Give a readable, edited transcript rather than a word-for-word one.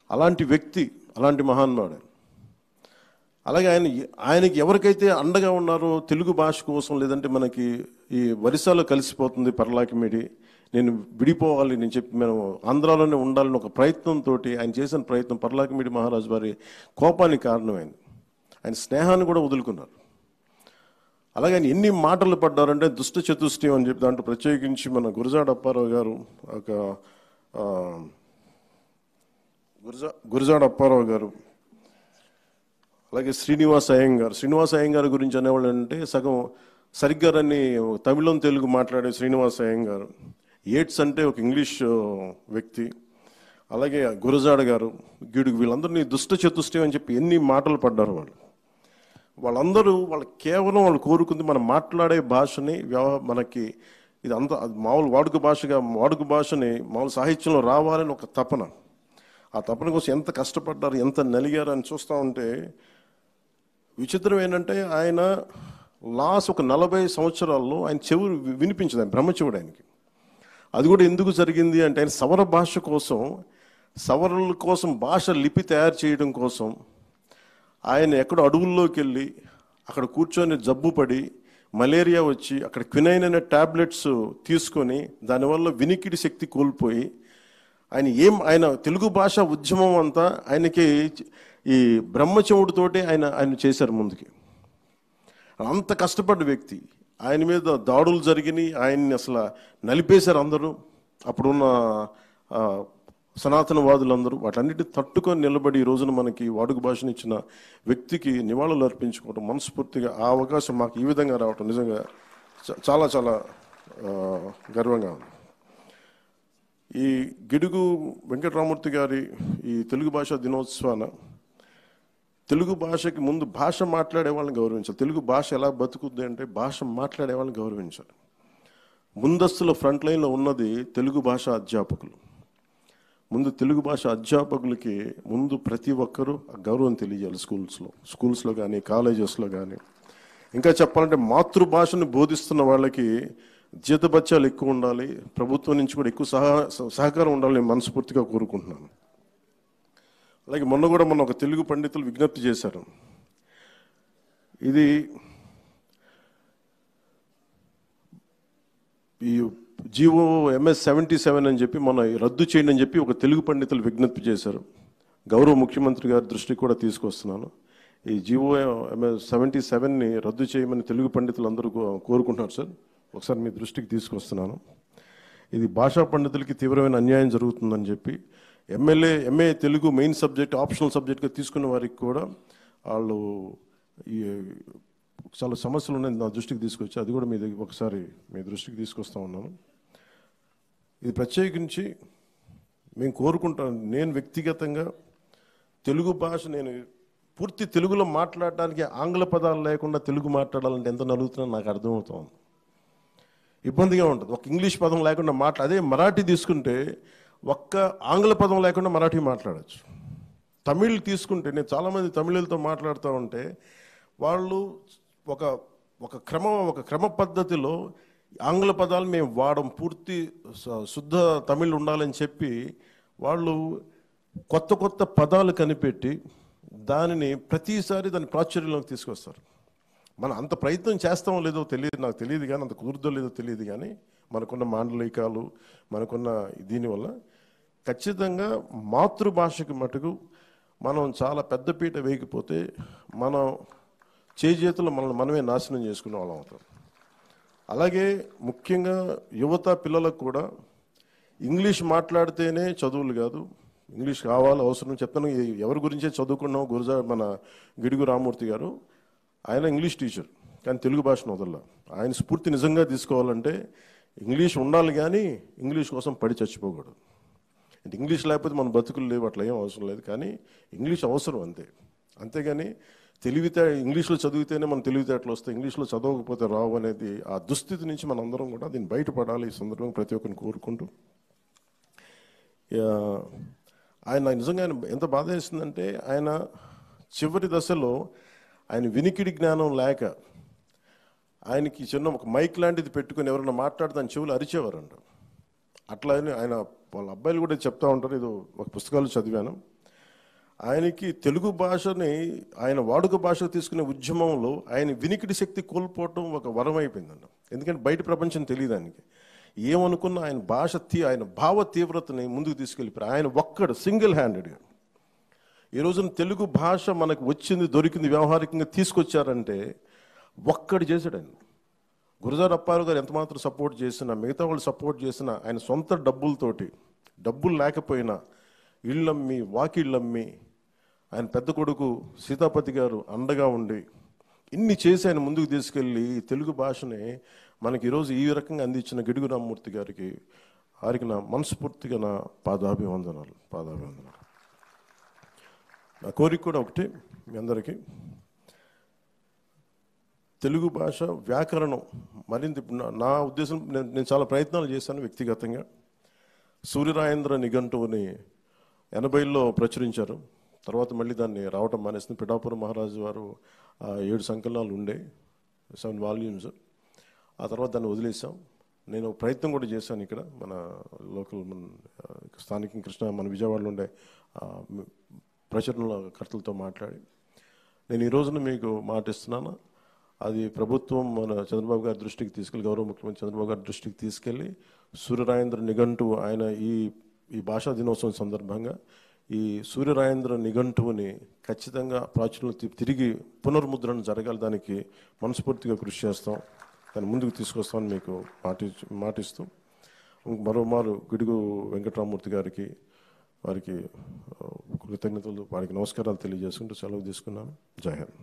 అలాంటి వ్యక్తి, అలాంటి మహానుభావుడు. అలాగే ఆయనకి ఎవరికైతే అండగా ఉన్నారో తెలుగు భాష కోసం, లేదంటే మనకి ఈ వరిసాలో కలిసిపోతుంది పర్లాకిమిడి, నేను విడిపోవాలి నేను చెప్పి మేము ఆంధ్రాలోనే ఉండాలని ఒక ప్రయత్నంతో ఆయన చేసిన ప్రయత్నం పర్లాకిమిడి మహారాజు వారి కోపానికి కారణమైంది. ఆయన స్నేహాన్ని కూడా వదులుకున్నారు. అలాగే ఆయన ఎన్ని మాటలు పడ్డారంటే దుష్ట చతుష్టయం అని చెప్పి దాంట్లో ప్రత్యేకించి మన గురజాడ అప్పారావు గారు, ఒక గురజాడ అప్పారావు గారు, అలాగే శ్రీనివాస అయ్యంగారు గురించి అనేవాళ్ళు అంటే సరిగ్గా రన్ని తమిళం తెలుగు మాట్లాడే శ్రీనివాస అయ్యంగారు, ఏట్స్ అంటే ఒక ఇంగ్లీష్ వ్యక్తి, అలాగే గురజాడ గారు, గిడుగు, వీళ్ళందరినీ దుష్ట చతుష్టయం అని చెప్పి ఎన్ని మాటలు పడ్డారు వాళ్ళందరూ కేవలం వాళ్ళు కోరుకుంది మనం మాట్లాడే భాషని మనకి ఇది అంత మామూలు వాడుక భాషని మామూలు సాహిత్యంలో రావాలని ఒక తపన. ఆ తపన కోసం ఎంత కష్టపడ్డారు, ఎంత నలిగారు అని చూస్తూ ఉంటే విచిత్రం ఏంటంటే ఆయన ఒక 40 సంవత్సరాల్లో ఆయన చెవులు వినిపించదు, ఆయన బ్రహ్మచెవుడు ఆయనకి. అది కూడా ఎందుకు జరిగింది అంటే ఆయన సవరల కోసం భాష లిపి తయారు చేయడం కోసం ఆయన ఎక్కడో అడవుల్లోకి వెళ్ళి అక్కడ కూర్చొని జబ్బు పడి మలేరియా వచ్చి అక్కడ క్వినైన్ అనే ట్యాబ్లెట్స్ తీసుకొని దానివల్ల వినికిడి శక్తి కోల్పోయి ఆయన తెలుగు భాష ఉద్యమం అంతా ఆయనకి ఈ బ్రహ్మచెవుడితోటే ఆయన చేశారు ముందుకి. అంత కష్టపడ్డ వ్యక్తి, ఆయన మీద దాడులు జరిగినాయి, ఆయన్ని అసలు నలిపేశారు అందరూ, అప్పుడున్న సనాతనవాదులందరూ. వాటన్నిటి తట్టుకొని నిలబడి ఈ రోజున మనకి వాడుక భాషను ఇచ్చిన వ్యక్తికి నివాళులు అర్పించుకోవడం మనస్ఫూర్తిగా ఆ అవకాశం మాకు ఈ విధంగా రావటం నిజంగా చాలా చాలా గర్వంగా ఉంది. ఈ గిడుగు వెంకటరామూర్తి గారి ఈ తెలుగు భాషా దినోత్సవాన తెలుగు భాషకి ముందు భాష మాట్లాడే వాళ్ళని గౌరవించాలి. తెలుగు భాష ఎలా బతుకుద్ది అంటే భాష మాట్లాడే వాళ్ళని గౌరవించాలి. ముందస్తులో ఫ్రంట్ లైన్లో ఉన్నది తెలుగు భాష అధ్యాపకులు. ముందు తెలుగు భాష అధ్యాపకులకి ముందు ప్రతి ఒక్కరూ గౌరవం తెలియజేయాలి. స్కూల్స్లో కానీ కాలేజెస్లో కానీ. ఇంకా చెప్పాలంటే మాతృభాషను బోధిస్తున్న వాళ్ళకి జీతభత్యాలు ఎక్కువ ఉండాలి, ప్రభుత్వం నుంచి కూడా ఎక్కువ సహకారం ఉండాలని మనస్ఫూర్తిగా కోరుకుంటున్నాను. అలాగే మొన్న ఒక తెలుగు పండితులు విజ్ఞప్తి చేశారు. ఇది ఈ జీవో MS 77 అని చెప్పి మన రద్దు చేయండి అని చెప్పి ఒక తెలుగు పండితులు విజ్ఞప్తి చేశారు. గౌరవ ముఖ్యమంత్రి గారి దృష్టికి కూడా తీసుకొస్తున్నాను. ఈ జీవో MS 77ని రద్దు చేయమని తెలుగు పండితులు అందరూ కోరుకుంటున్నారు సార్. ఒకసారి మీ దృష్టికి తీసుకొస్తున్నాను. ఇది భాషా పండితులకి తీవ్రమైన అన్యాయం జరుగుతుందని చెప్పి MA Telugu main subject optional సబ్జెక్ట్గా తీసుకున్న వారికి కూడా వాళ్ళు ఈ చాలా సమస్యలు ఉన్నాయి నా దృష్టికి తీసుకొచ్చి అది కూడా ఒకసారి మీ దృష్టికి తీసుకొస్తా ఉన్నాను. ఇది ప్రత్యేకించి మేము కోరుకుంటాను. నేను వ్యక్తిగతంగా తెలుగు భాష నేను పూర్తి తెలుగులో మాట్లాడడానికి ఆంగ్ల పదాలు లేకుండా తెలుగు మాట్లాడాలంటే ఎంత నలుగుతున్నా నాకు అర్థమవుతుంది. ఇబ్బందిగా ఉంటుంది. ఒక ఇంగ్లీష్ పదం లేకుండా అదే మరాఠీ తీసుకుంటే ఒక్క ఆంగ్ల పదం లేకుండా మరాఠీ మాట్లాడచ్చు. తమిళ్ తీసుకుంటే నేను చాలామంది తమిళులతో మాట్లాడుతూ ఉంటే వాళ్ళు ఒక క్రమ పద్ధతిలో ఆంగ్ల పదాలు మేము వాడడం పూర్తి శుద్ధ తమిళ్ ఉండాలని చెప్పి వాళ్ళు కొత్త పదాలు కనిపెట్టి దానిని ప్రతిసారి దాని ప్రాచుర్యంలోకి తీసుకొస్తారు. మనం అంత ప్రయత్నం చేస్తామో లేదో నాకు తెలియదు కానీ అంత కుదురుదో లేదో తెలియదు కానీ మనకున్న మాండలికాలు మనకున్న దీనివల్ల ఖచ్చితంగా మాతృభాషకి మటుకు మనం చాలా పెద్దపీట వేయకపోతే మనం చేతులు మనమే నాశనం చేసుకునే వాళ్ళం అవుతాం. అలాగే ముఖ్యంగా యువత పిల్లలకు కూడా ఇంగ్లీష్ మాట్లాడితేనే చదువులు కాదు, ఇంగ్లీష్ కావాలి అవసరం. చెప్తాను ఎవరి గురించే చదువుకున్నాం. మన గిడుగు రామూర్తి గారు ఆయన ఇంగ్లీష్ టీచర్ కానీ తెలుగు భాషను వదల. ఆయన స్ఫూర్తి నిజంగా తీసుకోవాలంటే ఇంగ్లీష్ ఉండాలి కానీ ఇంగ్లీష్ కోసం పడి చచ్చిపోకూడదు. అంటే ఇంగ్లీష్ లేకపోతే మన బతుకులు లేవు, అట్లా ఏం అవసరం లేదు. కానీ ఇంగ్లీష్ అవసరం అంతేగాని ఇంగ్లీష్లో చదివితేనే మన తెలివితేటలు వస్తాయి, ఇంగ్లీష్లో చదవకపోతే రావు అనేది ఆ దుస్థితి నుంచి మన అందరం కూడా దీన్ని బయటపడాలి. ఈ సందర్భంగా ప్రతి ఒక్కరిని కోరుకుంటూ ఆయన నిజంగా ఎంత బాధ వేసిందంటే ఆయన చివరి దశలో ఆయన వినికిడి జ్ఞానం లేక ఆయనకి ఒక మైక్ లాంటిది పెట్టుకుని ఎవరైనా మాట్లాడితే ఆయన చెవులు అరిచేవారంట. అట్లా ఆయన వాళ్ళ అబ్బాయిలు కూడా చెప్తా ఉంటారు. ఏదో ఒక పుస్తకాలు చదివాను. ఆయనకి తెలుగు భాషని ఆయన వాడుక భాష తీసుకునే ఉద్యమంలో ఆయన వినికిడి శక్తి కోల్పోవటం ఒక వరం అయిపోయిందండి. ఎందుకంటే బయట ప్రపంచం తెలియదు ఆయనకి. ఏమనుకున్న ఆయన ఆయన భావ తీవ్రతని ముందుకు తీసుకెళ్ళిపోయారు. ఆయన ఒక్కడు సింగిల్ హ్యాండెడ్గా ఈ రోజున తెలుగు భాష మనకు వచ్చింది, దొరికింది, వ్యవహారికంగా తీసుకొచ్చారంటే ఒక్కడు చేశాడు ఆయన. గురజాడ అప్పారావు గారు ఎంతమాత్రం సపోర్ట్ చేసినా, మిగతా వాళ్ళు సపోర్ట్ చేసినా, ఆయన సొంత డబ్బులతోటి, డబ్బులు లేకపోయినా ఇళ్ళమ్మి వాకిళ్ళమ్మి ఆయన పెద్ద కొడుకు సీతాపతి గారు అండగా ఉండి ఇన్ని చేసి ఆయన ముందుకు తీసుకెళ్ళి తెలుగు భాషని మనకి ఈరోజు ఈ రకంగా అందించిన గిడుగు రామ్మూర్తి గారికి నా మనస్ఫూర్తిగా నా పాదాభివందనాలు. నా కోరిక కూడా ఒకటి, మీ అందరికీ తెలుగు భాష వ్యాకరణం మరింత. నా ఉద్దేశం, నేను చాలా ప్రయత్నాలు చేశాను వ్యక్తిగతంగా. సూర్యరాయేంద్ర నిఘంటువుని 80లో ప్రచురించారు. తర్వాత మళ్ళీ దాన్ని రావటం మానేసింది. పిఠాపురం మహారాజు వారు 7 సంకలనాలు ఉండే, 7 వాల్యూమ్స్. ఆ తర్వాత దాన్ని వదిలేసాం. నేను ప్రయత్నం కూడా చేశాను ఇక్కడ మన లోకల్ స్థానిక మన విజయవాడలో ఉండే ప్రచురణకర్తలతో మాట్లాడి నేను ఈ రోజున మీకు మాటిస్తున్నాను. అది ప్రభుత్వం మన చంద్రబాబు గారి దృష్టికి తీసుకెళ్ళి, గౌరవ ముఖ్యమంత్రి చంద్రబాబు గారి దృష్టికి తీసుకెళ్ళి సూర్యరాయేంద్ర నిఘంటువు ఆయన ఈ భాషా దినోత్సవం సందర్భంగా ఈ సూర్యరాయేంద్ర నిఘంటువుని ఖచ్చితంగా ప్రాచుర్యం తిరిగి పునర్ముద్రణ జరగాలి. దానికి మనస్ఫూర్తిగా కృషి చేస్తాం, దాన్ని ముందుకు తీసుకొస్తామని మీకు మాటిస్తూ మరోమారు గిడుగు వెంకటరామమూర్తి గారికి వారికి కృతజ్ఞతలు, వారికి నమస్కారాలు తెలియజేసుకుంటూ సెలవు తీసుకున్నాను. జై హింద్.